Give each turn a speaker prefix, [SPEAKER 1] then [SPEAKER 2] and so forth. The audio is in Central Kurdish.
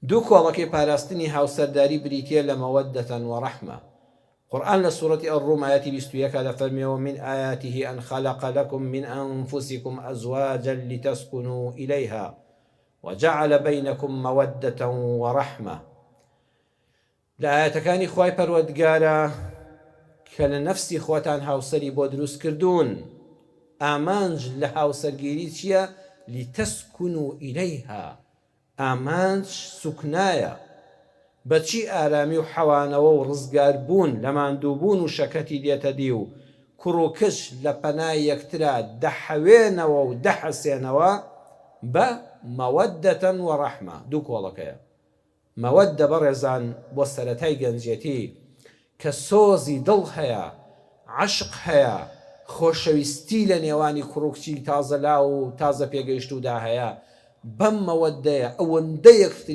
[SPEAKER 1] دوو کۆڵەکەی پاراستنی هاوسەرداری بریتیە لە مەوەدەتەن و ڕەحمە. قورآن لە سوورەتی ئەڕووم ئاەتی 21 دەفەرمێەوە من آياته أن خلق لكم من أنفسكم أزواجا لتسكنوا إليها وجعل بينكم مودة ورحمة. لە ئاەتەکانی خوای پەروەردگارە کە لە نەفسی خۆتان هاوسەری بۆ دروست کردوون. ئامانج لە هاوسەرگیری چییە؟ لتسكنوا إليها. ئامانج سوکنایە بەچی ئارامی و حەوانەوە و ڕزگار بوون لە ماندووبوون و شەکەتی دێتە دی و کوڕ و کچ لە پەنای یەکترا دەحەوێنەوە و دەحەسێنەوە بە مەوەدەتەن و ڕەحمە. دوو کۆڵەکەیە. مەوەدە بەڕێزان بۆ سەرەتای گەنجێتی کە سۆزی دڵ هەیە، عەشق هەیە، خۆشەویستی لە نێوانی کوڕ و کچی تازە لا و تازە پێگەیشتوودا هەیە. بەم مەوەدەیە ئەوەندە یەکتری